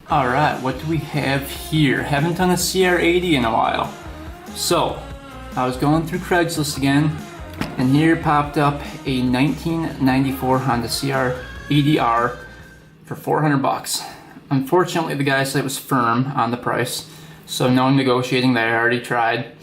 Alright, what do we have here? Haven't done a Cr80 in a while. So, I was going through Craigslist again, and here popped up a 1994 Honda Cr80R for 400 bucks. Unfortunately, the guy said it was firm on the price, so no negotiating there, I already tried.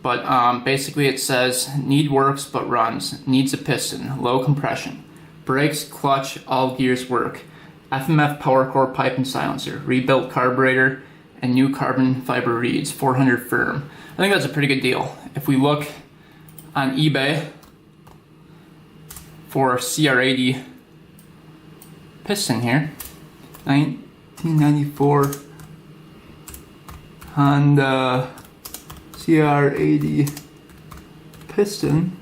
But basically it says, need works but runs, needs a piston, low compression, brakes, clutch, all gears work, FMF power core pipe and silencer, rebuilt carburetor, and new carbon fiber reeds, 400 firm. I think that's a pretty good deal. If we look on eBay for a Cr80 piston here, 1994 Honda Cr80 piston.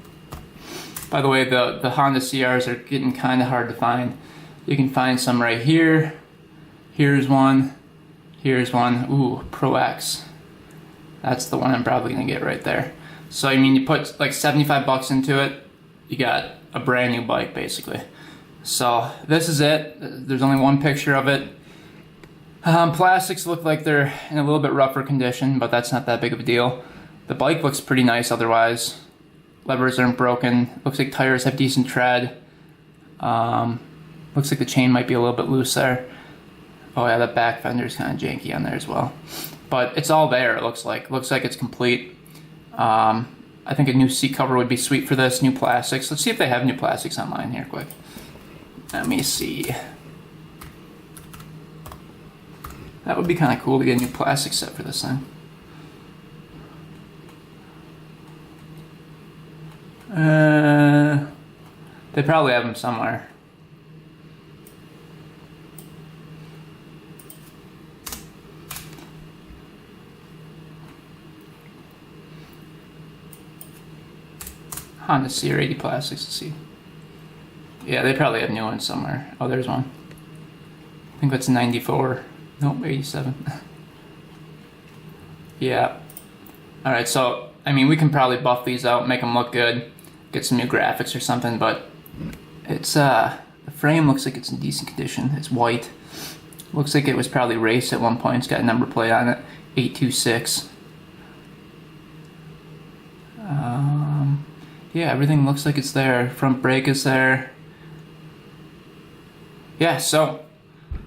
By the way, the Honda CRs are getting kind of hard to find. You can find some right here. Here's one. Here's one. Ooh, Pro X. That's the one I'm probably gonna get right there. So I mean, you put like 75 bucks into it, you got a brand new bike basically. So this is it. There's only one picture of it. Plastics look like they're in a little bit rougher condition, but that's not that big of a deal. The bike looks pretty nice otherwise. Levers aren't broken. Looks like tires have decent tread. Looks like the chain might be a little bit loose there. Oh yeah, that back fender is kind of janky on there as well. But it's all there, it looks like. Looks like it's complete. I think a new seat cover would be sweet for this, new plastics. Let's see if they have new plastics online here quick. Let me see. That would be kind of cool to get a new plastic set for this thing. They probably have them somewhere. Honda Cr80 plastics, let's see. Yeah, they probably have new ones somewhere. Oh, there's one. I think that's 94. Nope, 87. Yeah. Alright, so, I mean, we can probably buff these out, make them look good, get some new graphics or something, but it's, the frame looks like it's in decent condition. It's white. Looks like it was probably raced at one point. It's got a number plate on it, 826. Yeah, everything looks like it's there. Front brake is there. Yeah, so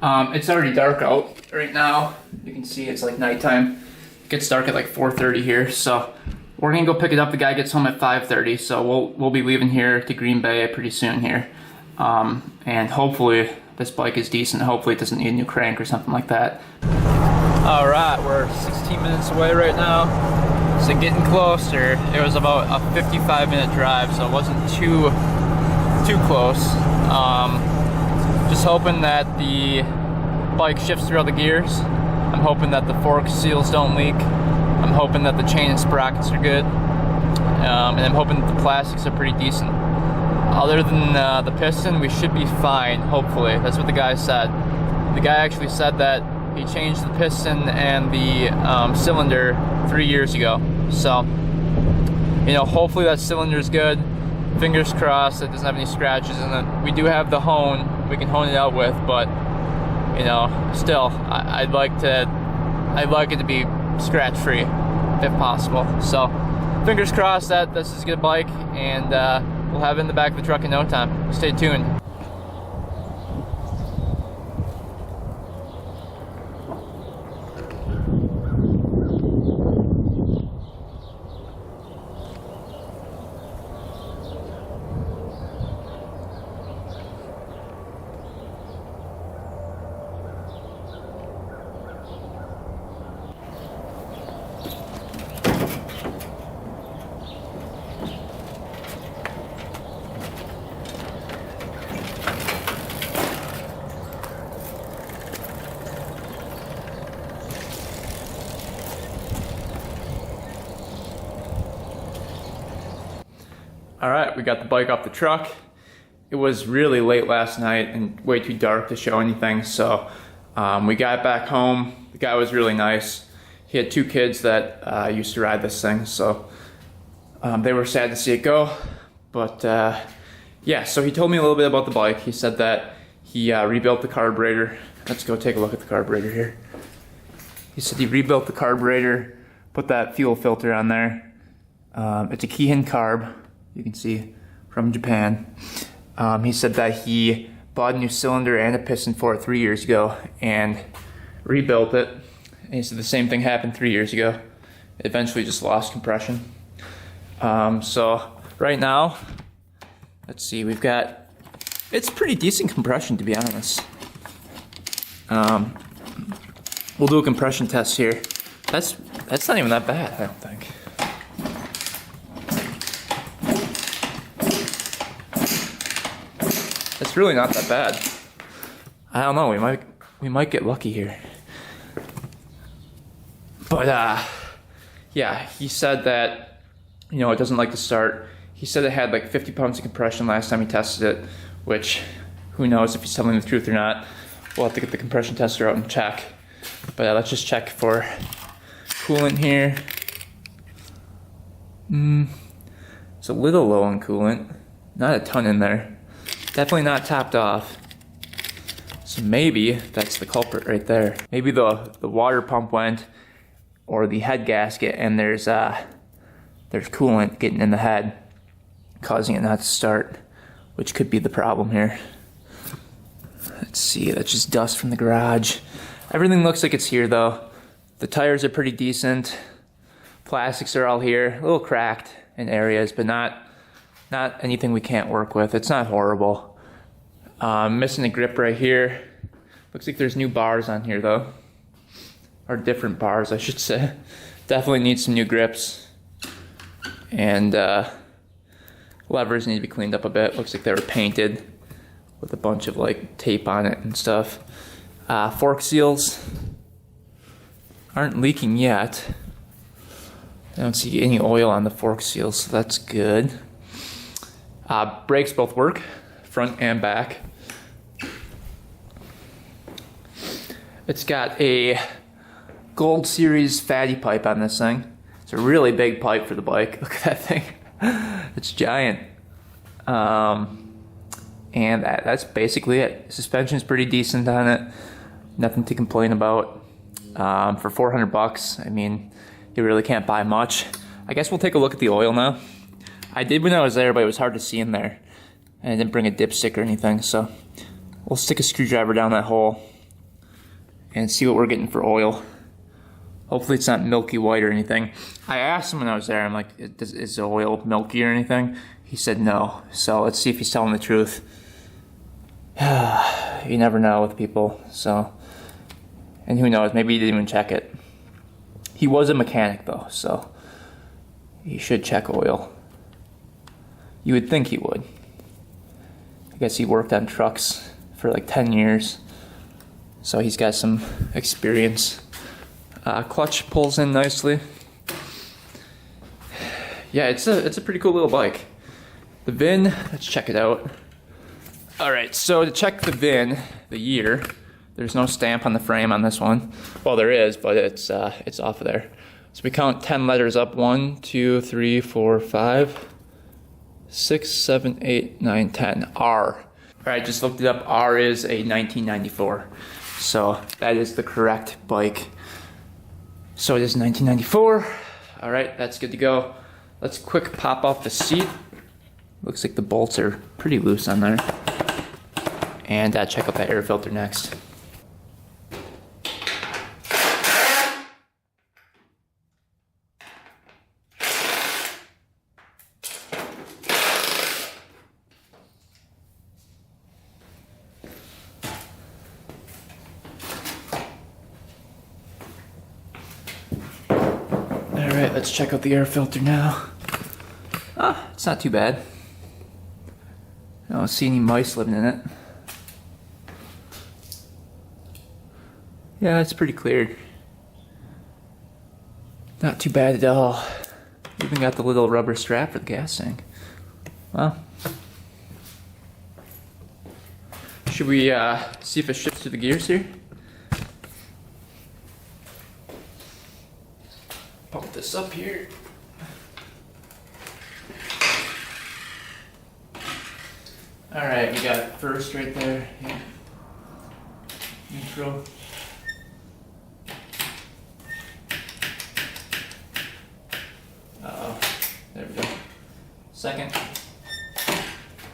it's already dark out right now. You can see it's like nighttime. It gets dark at like 4:30 here, so we're gonna go pick it up. The guy gets home at 5:30, so we'll be leaving here to Green Bay pretty soon here. And hopefully this bike is decent. Hopefully it doesn't need a new crank or something like that. All right, we're 16 minutes away right now. So getting closer. It was about a 55-minute drive, so it wasn't too close. Just hoping that the bike shifts through all the gears. I'm hoping that the fork seals don't leak. I'm hoping that the chain and sprockets are good. And I'm hoping that the plastics are pretty decent. Other than the piston, we should be fine, hopefully. That's what the guy said. The guy actually said that he changed the piston and the cylinder 3 years ago. So, you know, hopefully that cylinder's good. Fingers crossed it doesn't have any scratches in it. We do have the hone we can hone it out with, but you know, still, I'd like it to be scratch free if possible. So, fingers crossed that this is a good bike, and we'll have it in the back of the truck in no time. Stay tuned. All right, we got the bike off the truck. It was really late last night and way too dark to show anything, so we got back home. The guy was really nice. He had 2 kids that used to ride this thing, so they were sad to see it go. But yeah, so he told me a little bit about the bike. He said that he rebuilt the carburetor. Let's go take a look at the carburetor here. He said he rebuilt the carburetor, put that fuel filter on there. It's a Keihin carb, you can see, from Japan. He said that he bought a new cylinder and a piston for it 3 years ago and rebuilt it. And he said the same thing happened 3 years ago. It eventually just lost compression. So right now, let's see, we've got, it's pretty decent compression, to be honest. We'll do a compression test here. That's not even that bad, I don't think. It's really not that bad. I don't know, we might get lucky here. But yeah, he said that, you know, it doesn't like to start. He said it had like 50 pounds of compression last time he tested it, which who knows if he's telling the truth or not. We'll have to get the compression tester out and check. But let's just check for coolant here. It's a little low on coolant, not a ton in there. Definitely not topped off. So maybe that's the culprit right there. Maybe the water pump went, or the head gasket, and there's coolant getting in the head, causing it not to start, which could be the problem here. Let's see, that's just dust from the garage. Everything looks like it's here though. The tires are pretty decent. Plastics are all here, a little cracked in areas, but not anything we can't work with. It's not horrible. Missing a grip right here. Looks like there's new bars on here though. Or different bars, I should say. Definitely need some new grips. And levers need to be cleaned up a bit. Looks like they were painted with a bunch of like tape on it and stuff. Fork seals aren't leaking yet. I don't see any oil on the fork seals, so that's good. Brakes both work, front and back. It's got a Gold Series fatty pipe on this thing. It's a really big pipe for the bike. Look at that thing. It's giant. And that's basically it. Suspension's pretty decent on it. Nothing to complain about. For 400 bucks, I mean, you really can't buy much. I guess we'll take a look at the oil now. I did when I was there, but it was hard to see in there. And I didn't bring a dipstick or anything, so we'll stick a screwdriver down that hole and see what we're getting for oil. Hopefully it's not milky white or anything. I asked him when I was there, I'm like, is the oil milky or anything? He said no, so let's see if he's telling the truth. You never know with people, so. And who knows, maybe he didn't even check it. He was a mechanic though, so he should check oil. You would think he would. I guess he worked on trucks for like 10 years, so he's got some experience. Clutch pulls in nicely. Yeah, it's a pretty cool little bike. The VIN, let's check it out. All right, so to check the VIN, the year, there's no stamp on the frame on this one. Well, there is, but it's off of there. So we count 10 letters up. 1, 2, 3, 4, 5, 6, 7, 8, 9, 10. R. All right, just looked it up. R is a 1994. So that is the correct bike. So it is 1994. All right, that's good to go. Let's quick pop off the seat. Looks like the bolts are pretty loose on there. And check out that air filter next. Alright, let's check out the air filter now. It's not too bad. I don't see any mice living in it. Yeah, it's pretty clear. Not too bad at all. Even got the little rubber strap for the gas tank. Well, should we see if it shifts to the gears here? Pump this up here. Alright, we got first right there. Yeah. screw. There we go. Second,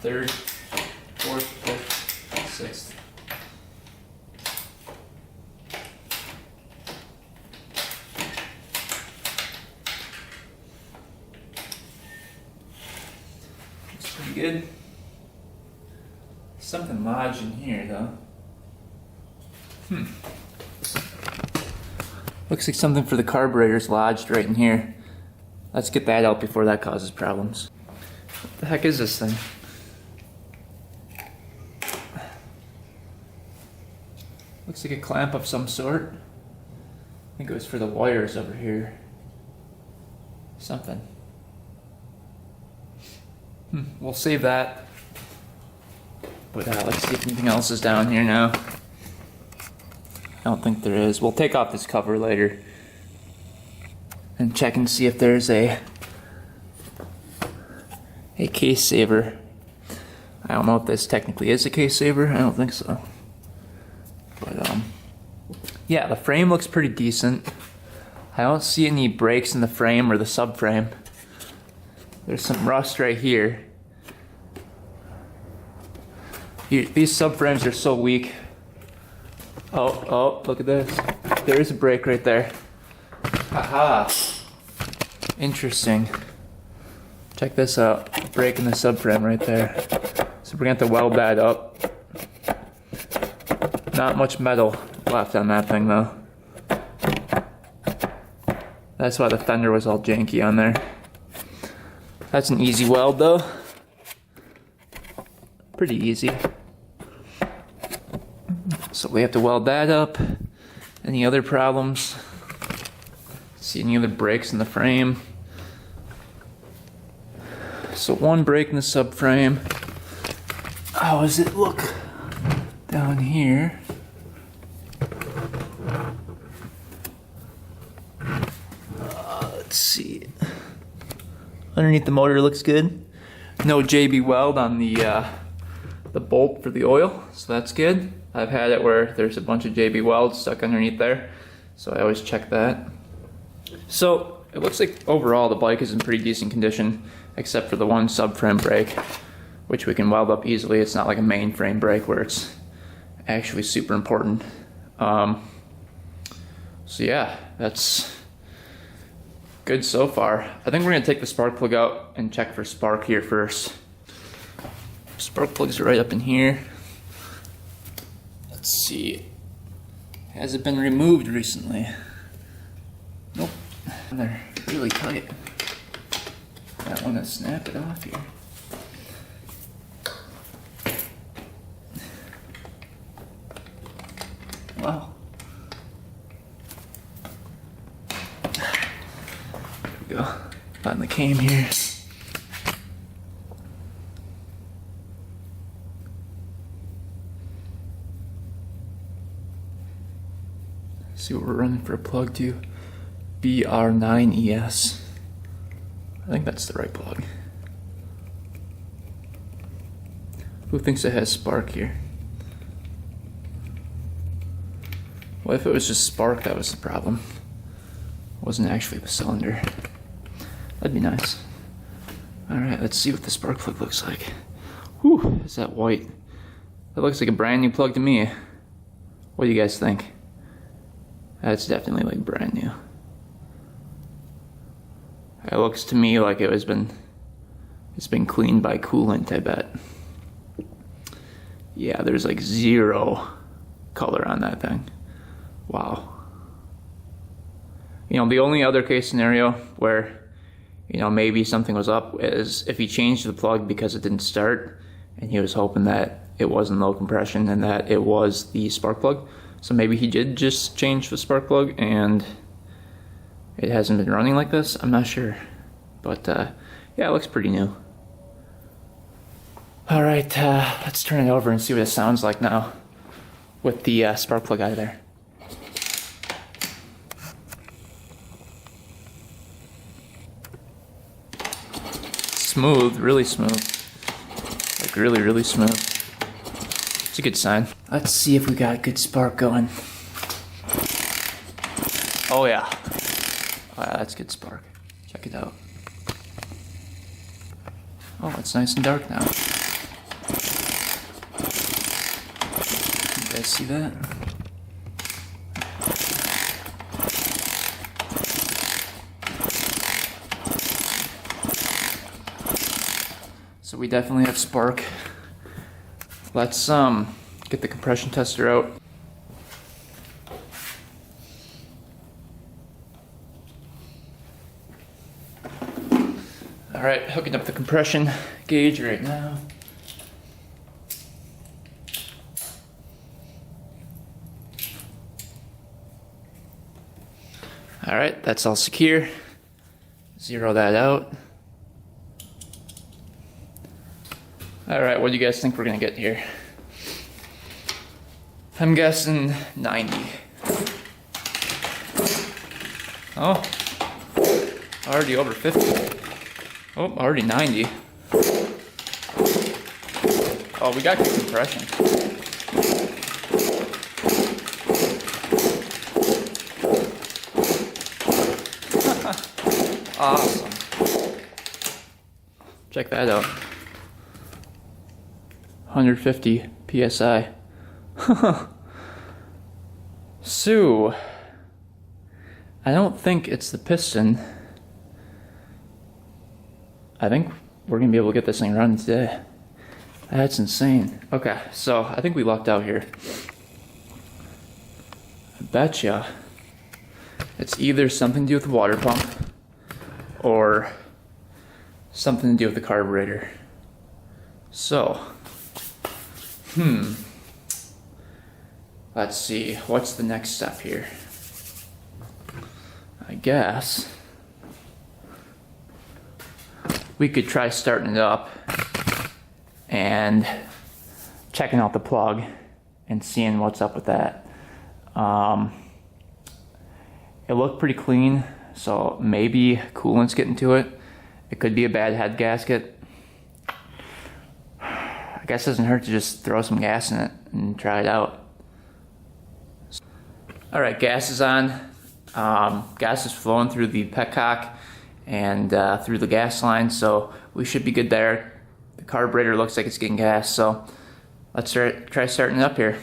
third, fourth, fifth, sixth. Looks pretty good. Something lodged in here though. Looks like something for the carburetor's lodged right in here. Let's get that out before that causes problems. What the heck is this thing? Looks like a clamp of some sort. I think it was for the wires over here. Something. We'll save that. But let's see if anything else is down here now. I don't think there is. We'll take off this cover later and check and see if there's a case saver. I don't know if this technically is a case saver. I don't think so. But yeah, the frame looks pretty decent. I don't see any breaks in the frame or the subframe. There's some rust right here. These subframes are so weak. Oh, look at this. There is a break right there. Haha. Interesting. Check this out. Break in the subframe right there. So we're gonna have to weld that up. Not much metal left on that thing though. That's why the fender was all janky on there. That's an easy weld though. Pretty easy. So we have to weld that up. Any other problems? See any other breaks in the frame? So one break in the subframe. How does it look down here? Let's see. Underneath the motor looks good. No JB weld on the bolt for the oil, so that's good. I've had it where there's a bunch of JB welds stuck underneath there, so I always check that. So it looks like overall the bike is in pretty decent condition, except for the one subframe break, which we can weld up easily. It's not like a main frame break where it's actually super important. So yeah, that's good so far. I think we're gonna take the spark plug out and check for spark here first. Spark plugs are right up in here. Let's see. Has it been removed recently? Nope. They're really tight. I want to snap it off here. Wow. There we go. Finally came here. See what we're running for a plug to. BR9ES. I think that's the right plug. Who thinks it has spark here? What if it was just spark that was the problem? It wasn't actually the cylinder. That'd be nice. Alright, let's see what the spark plug looks like. Whew, is that white? That looks like a brand new plug to me. What do you guys think? That's definitely like brand new. It looks to me like it's been cleaned by coolant, I bet. Yeah, there's like zero color on that thing. Wow. You know, the only other case scenario where, you know, maybe something was up is if he changed the plug because it didn't start and he was hoping that it wasn't low compression and that it was the spark plug. So maybe he did just change the spark plug and it hasn't been running like this. I'm not sure. But yeah, it looks pretty new. Alright, let's turn it over and see what it sounds like now with the spark plug out of there. Smooth, really smooth. Like really, really smooth. It's a good sign. Let's see if we got a good spark going. Oh yeah. Oh yeah, that's good spark. Check it out. Oh, it's nice and dark now. You guys see that? So we definitely have spark. Let's get the compression tester out. All right, hooking up the compression gauge right now. All right, that's all secure. Zero that out. All right, what do you guys think we're gonna get here? I'm guessing 90. Oh, already over 50. Oh, already 90. Oh, we got good compression. Awesome. Check that out. 150 PSI. So, I don't think it's the piston. I think we're gonna be able to get this thing running today. That's insane. Okay, so I think we lucked out here. I betcha it's either something to do with the water pump or something to do with the carburetor. So, let's see, what's the next step here? I guess we could try starting it up and checking out the plug and seeing what's up with that. It looked pretty clean, so maybe coolant's getting to it. It could be a bad head gasket. I guess it doesn't hurt to just throw some gas in it and try it out. All right, gas is on. Gas is flowing through the petcock and through the gas line, so we should be good there. The carburetor looks like it's getting gas, so let's try starting it up here.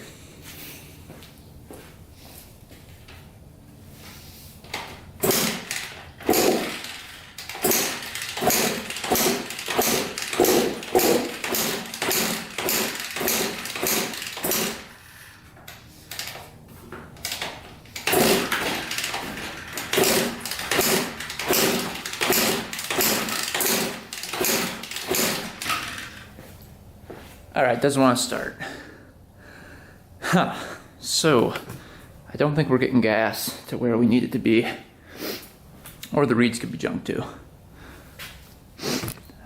Alright, doesn't want to start. So, I don't think we're getting gas to where we need it to be. Or the reeds could be junk too.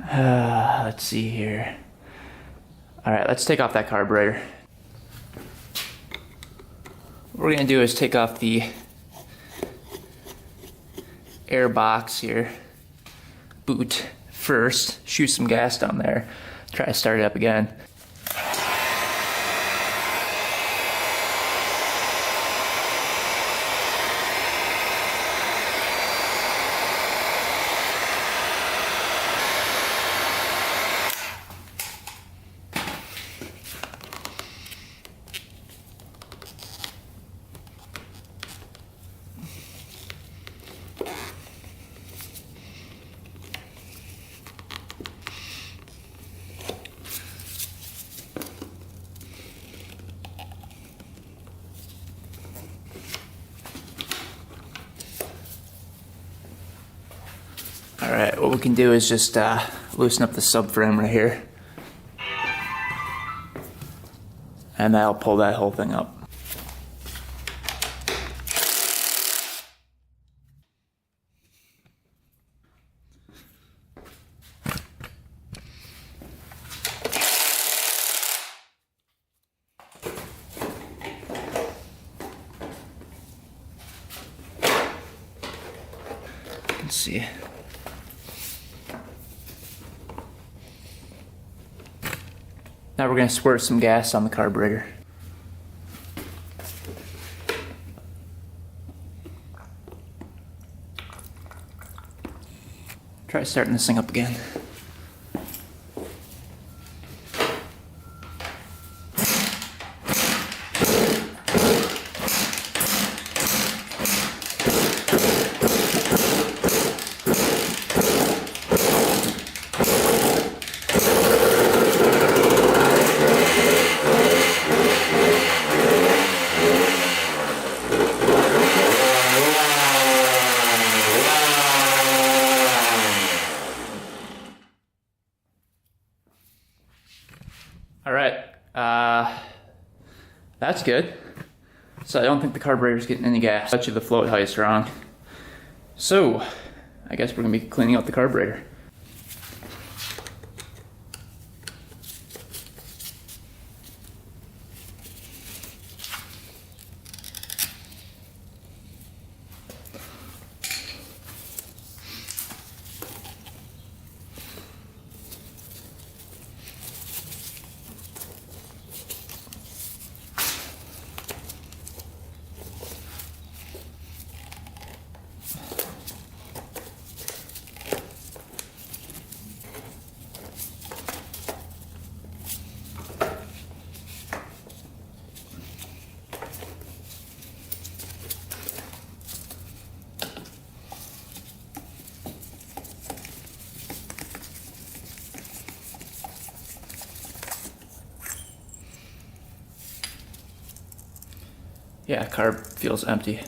Let's see here. Alright, let's take off that carburetor. What we're going to do is take off the air box here. Boot first. Shoot some gas down there. Try to start it up again. Alright, what we can do is just loosen up the subframe right here. And that'll pull that whole thing up. Let's see. Now we're going to squirt some gas on the carburetor. try starting this thing up again. Alright, that's good. So I don't think the carburetor's getting any gas. I bet you the float height's wrong. So, I guess we're gonna be cleaning out the carburetor. Yeah, carb feels empty.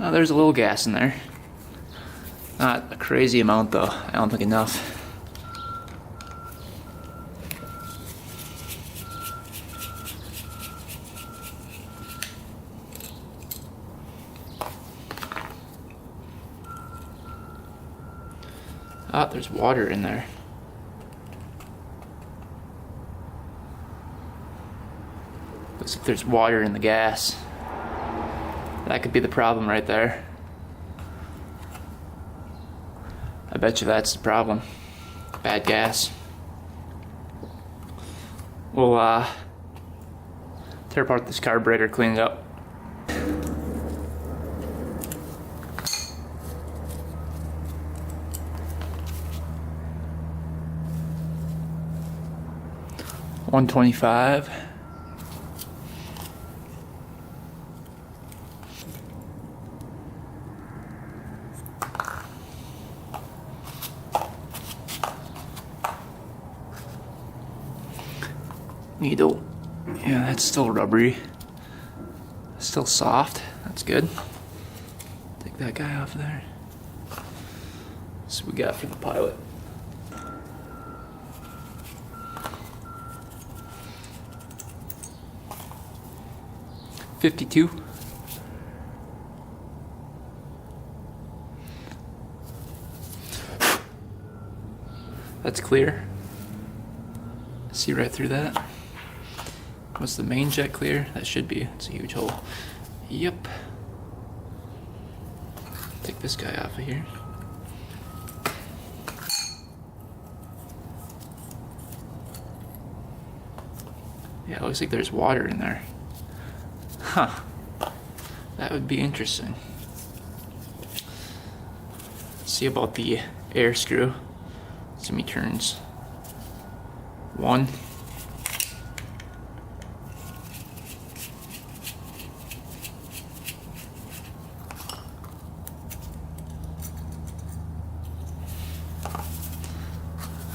Oh, there's a little gas in there. Not a crazy amount though. I don't think enough. Ah, there's water in there. Looks like there's water in the gas. That could be the problem right there. I bet you that's the problem. Bad gas. We'll tear apart this carburetor, clean it up. $125. Needle. Yeah, that's still rubbery. Still soft. That's good. Take that guy off there. So we got for the pilot. $52. That's clear. See right through that. Was the main jet clear? That should be. It's a huge hole. Yep. Take this guy off of here. Yeah, it looks like there's water in there. Huh. That would be interesting. Let's see about the air screw. See me turns. 1.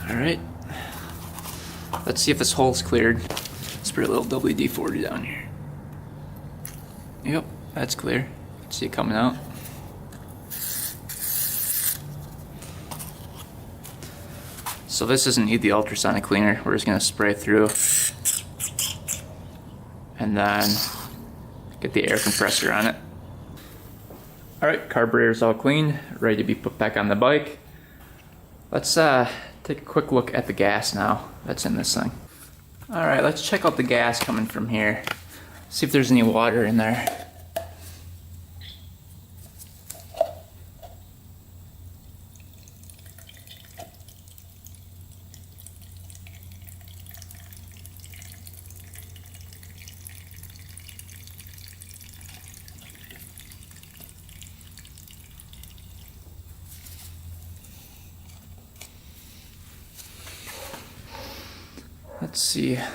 Alright. Let's see if this hole's cleared. Spray a little WD-40 down here. Yep, that's clear. See it coming out. So this doesn't need the ultrasonic cleaner. We're just gonna spray through and then get the air compressor on it. Alright, carburetor's all clean, ready to be put back on the bike. Let's take a quick look at the gas now that's in this thing. Alright, let's check out the gas coming from here. See if there's any water in there. Let's see. It's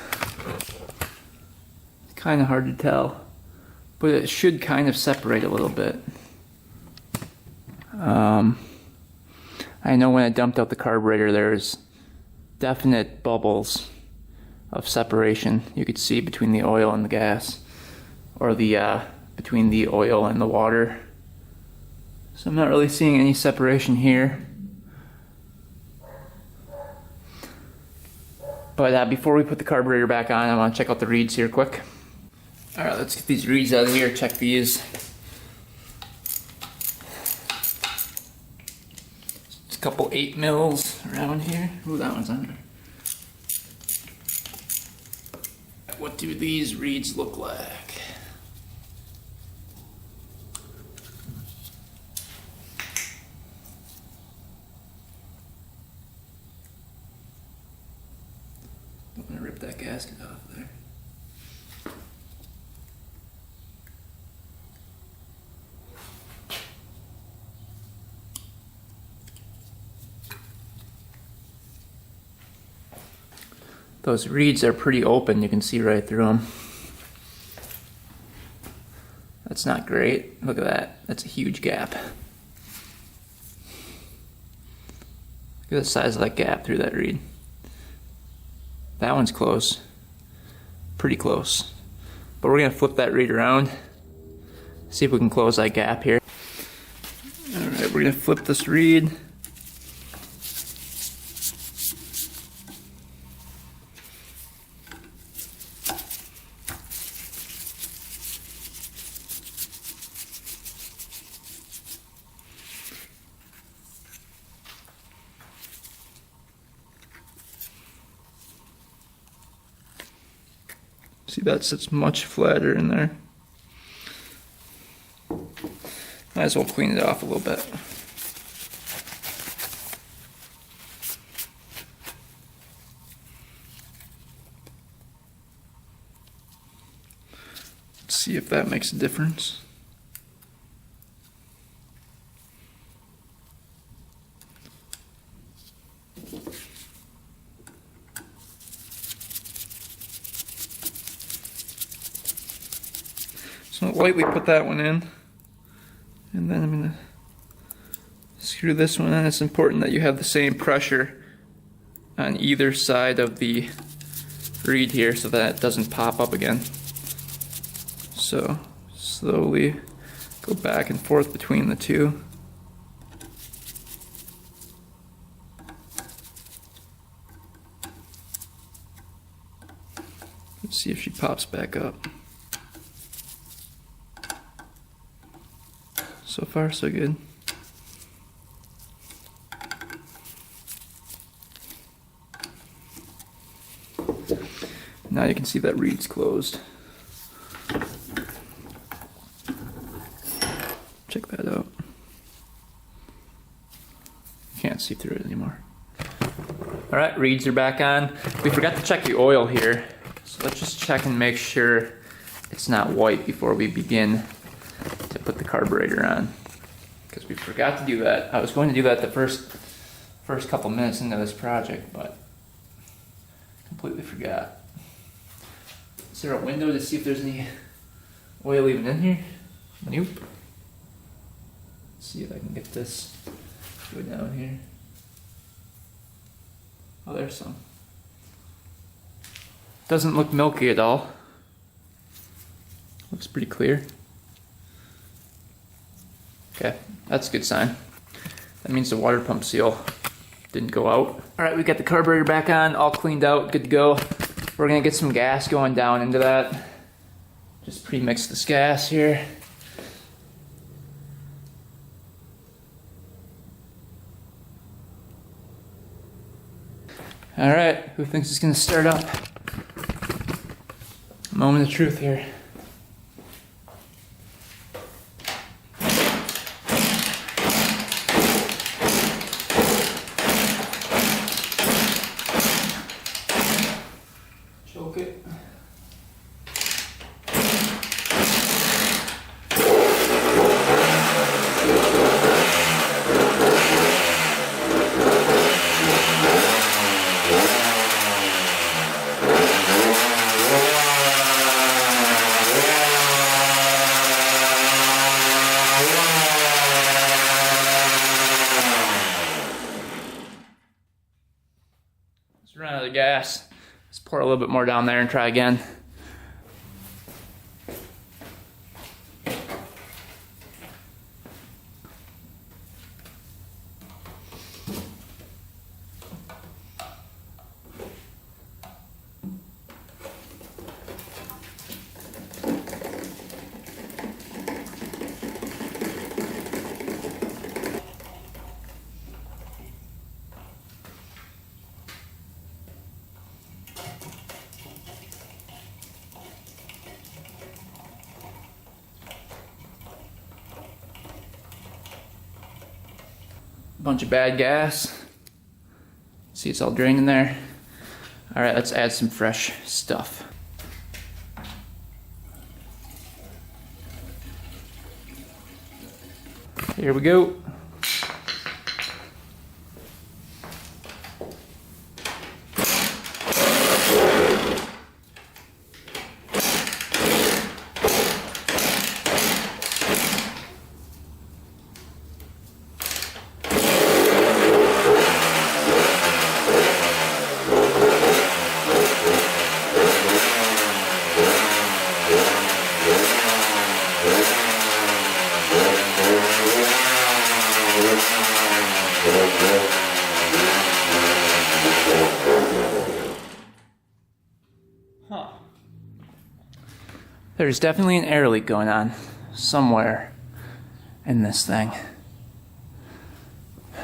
kind of hard to tell, but it should kind of separate a little bit. I know when I dumped out the carburetor, there's definite bubbles of separation you could see between the oil and the gas, or the between the oil and the water. So I'm not really seeing any separation here. But before we put the carburetor back on, I want to check out the reeds here quick. Alright, let's get these reeds out of here, check these. Just a couple 8 mils around here. Ooh, that one's under. What do these reeds look like? I'm gonna rip that gasket off there. Those reeds are pretty open, you can see right through them. That's not great. Look at that. That's a huge gap. Look at the size of that gap through that reed. That one's close. Pretty close. But we're gonna flip that reed around. See if we can close that gap here. Alright, we're gonna flip this reed. See, that sits much flatter in there. Might as well clean it off a little bit. Let's see if that makes a difference. So lightly put that one in, and then I'm going to screw this one in. It's important that you have the same pressure on either side of the reed here so that it doesn't pop up again. So slowly go back and forth between the two. Let's see if she pops back up. So far, so good. Now you can see that reed's closed. Check that out. Can't see through it anymore. Alright, reeds are back on. We forgot to check the oil here. So let's just check and make sure it's not white before we begin to put the carburetor on, because we forgot to do that. I was going to do that the first couple minutes into this project, but completely forgot. Is there a window to see if there's any oil even in here? Nope. Let's see if I can get this to go down here. Oh, there's some. Doesn't look milky at all. Looks pretty clear. Okay, that's a good sign. That means the water pump seal didn't go out. Alright, we got the carburetor back on, all cleaned out, good to go. We're gonna get some gas going down into that. Just pre-mix this gas here. Alright, who thinks it's gonna start up? Moment of truth here. Choke it. of gas. Let's pour a little bit more down there and try again. Bunch of bad gas. See, it's all draining there. All right, let's add some fresh stuff. Here we go. Huh. There's definitely an air leak going on somewhere in this thing.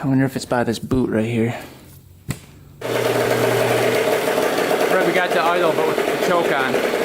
I wonder if it's by this boot right here. Right, we got the idle, but with the choke on.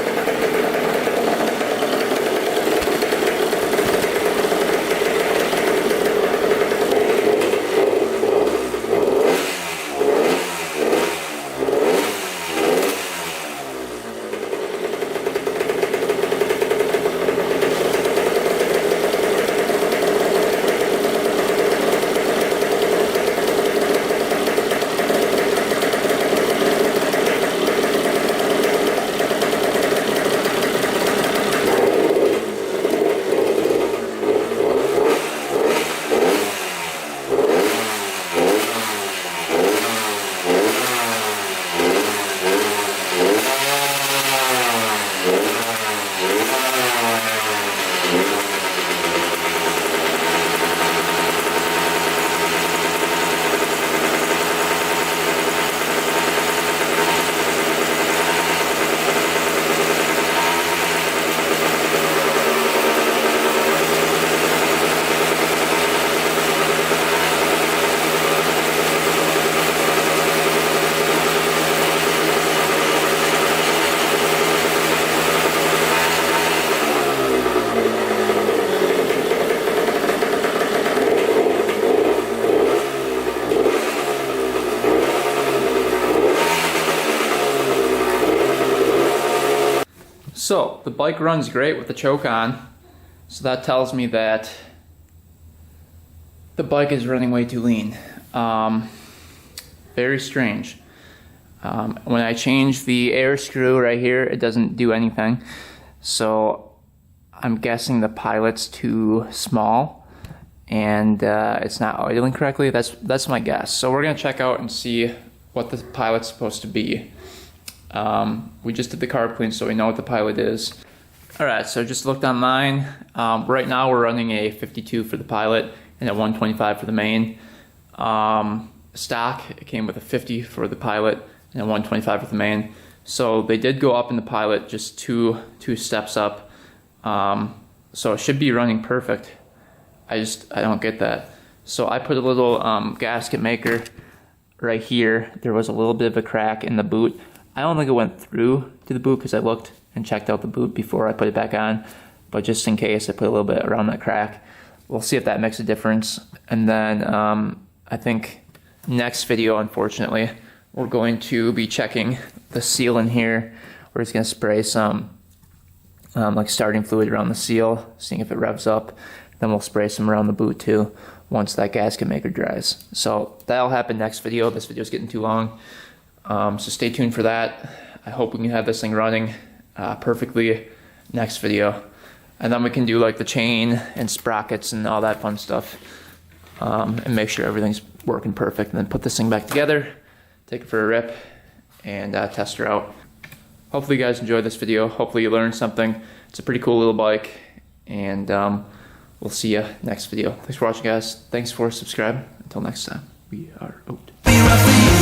So the bike runs great with the choke on, so that tells me that the bike is running way too lean. Very strange. When I change the air screw right here, it doesn't do anything. So I'm guessing the pilot's too small and it's not idling correctly. That's my guess. So we're gonna check out and see what the pilot's supposed to be. We just did the carb clean, so we know what the pilot is. All right, so just looked online. Right now we're running a 52 for the pilot and a 125 for the main. Stock, it came with a 50 for the pilot and a 125 for the main. So they did go up in the pilot, just two steps up. So it should be running perfect. I don't get that. So I put a little gasket maker right here. There was a little bit of a crack in the boot. I don't think it went through to the boot because I looked and checked out the boot before I put it back on. But just in case, I put a little bit around that crack. We'll see if that makes a difference. And then I think next video, unfortunately, we're going to be checking the seal in here. We're just going to spray some like starting fluid around the seal, seeing if it revs up. Then we'll spray some around the boot too once that gasket maker dries. So that'll happen next video. This video is getting too long. So stay tuned for that. I hope we can have this thing running perfectly next video. And then we can do like the chain and sprockets and all that fun stuff and make sure everything's working perfect. And then put this thing back together, take it for a rip, and test her out. Hopefully you guys enjoyed this video. Hopefully you learned something. It's a pretty cool little bike, and we'll see you next video. Thanks for watching, guys. Thanks for subscribing. Until next time, we are out.